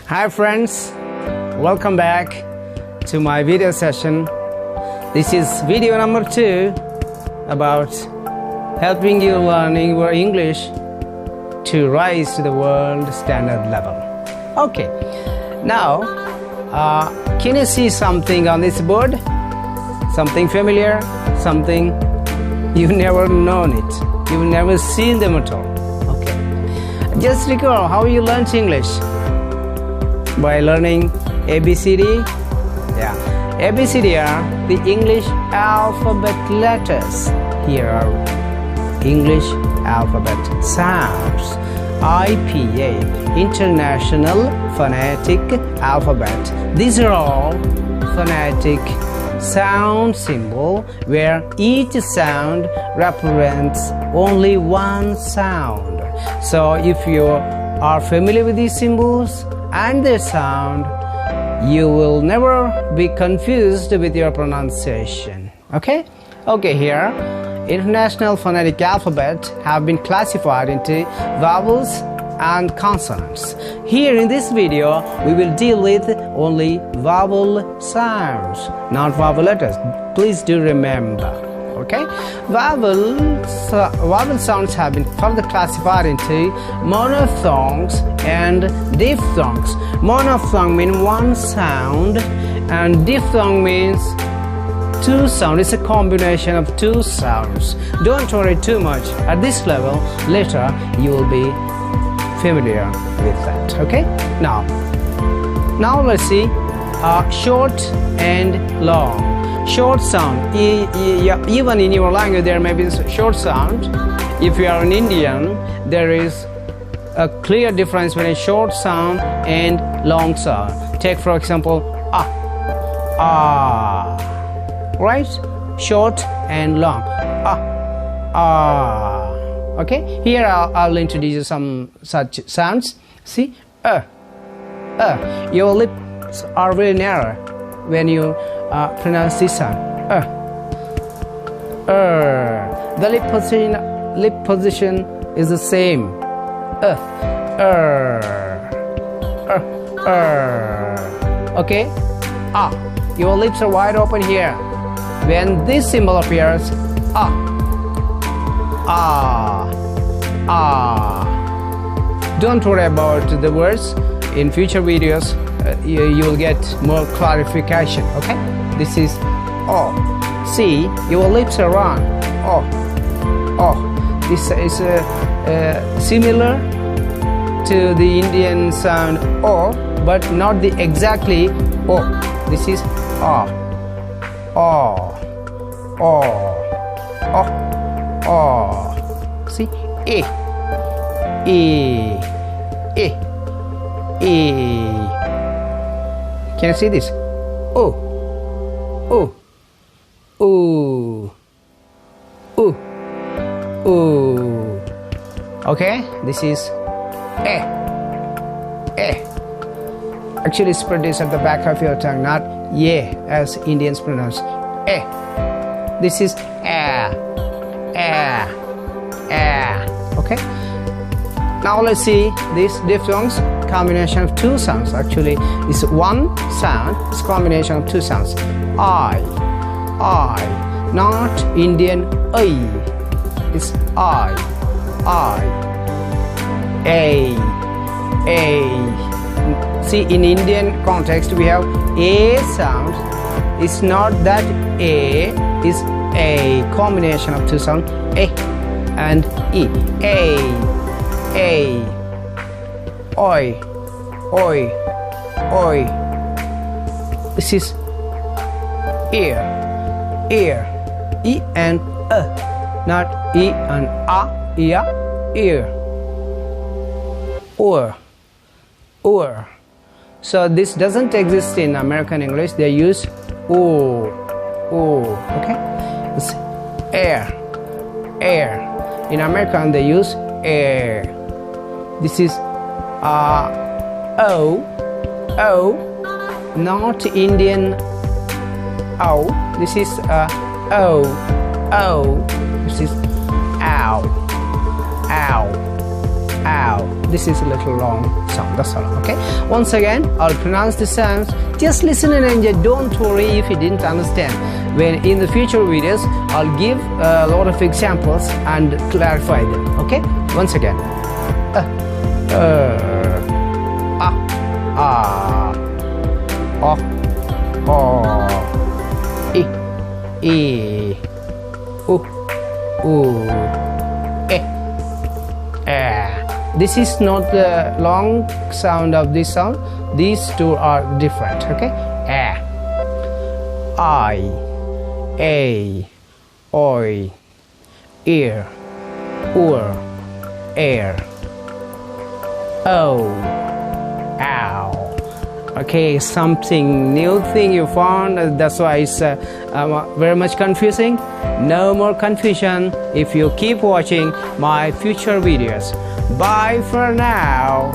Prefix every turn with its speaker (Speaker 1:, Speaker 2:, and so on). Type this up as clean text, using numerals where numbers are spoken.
Speaker 1: Hi friends, welcome back to my video session. This is video number 2 about helping you learning your English to rise to the world standard level. Okay, now can you see something on this board? Something familiar, something you've never known it, you've never seen them at all. Okay, just recall how you learned English. By learning ABCD. Yeah, ABCD are the English alphabet letters. Here are English alphabet sounds. IPA, International Phonetic Alphabet. These are all phonetic sound symbol where each sound represents only one sound. So if you are familiar with these symbols and their sound, you will never be confused with your pronunciation. Okay, here International Phonetic Alphabet have been classified into vowels and consonants. Here in this video we will deal with only vowel sounds, not vowel letters. Please do remember. Okay, vowel sounds have been further classified into monophthongs and diphthongs. Monophthong means one sound and diphthong means two sounds. It's a combination of two sounds. Don't worry too much at this level. Later you will be familiar with that. Okay, now let's see short and long. Short sound, even in your language there may be short sound. If you are an Indian, there is a clear difference between short sound and long sound. Take for example right? Short and long. Okay, here I'll introduce you some such sounds. See, your lips are very narrow when you pronounce this sound. The lip position is the same. Okay, your lips are wide open here. When this symbol appears, don't worry about the words. In future videos you will get more clarification. Okay, this is see, your lips are round. This is similar to the Indian sound O, but not the exactly O. This is see, can you see this? Okay, this is actually it's produced at the back of your tongue, not yeah as Indians pronounce. This is okay. Now let's see this diphthongs, combination of two sounds. Actually it's one sound, it's combination of two sounds. I, not Indian I. It's I, A. See, in Indian context we have A sound. It's not that A, it's a combination of two sounds, A and E. Oi. This is ear, E and not E and ear. Or. So this doesn't exist in American English. They use O. Okay, it's air. In American they use air. This is O, not Indian O. This is O. This is ow. this is a little long sound, that's all. Okay, once again I'll pronounce the sounds. Just listen and enjoy. Don't worry if you didn't understand. When in the future videos I'll give a lot of examples and clarify them. Okay, once again. This is not the long sound of this sound. These two are different. Okay, I, a, oi, ear, air, oh, ow. Okay, something new thing you found, that's why it's very much confusing. No more confusion if you keep watching my future videos. Bye for now.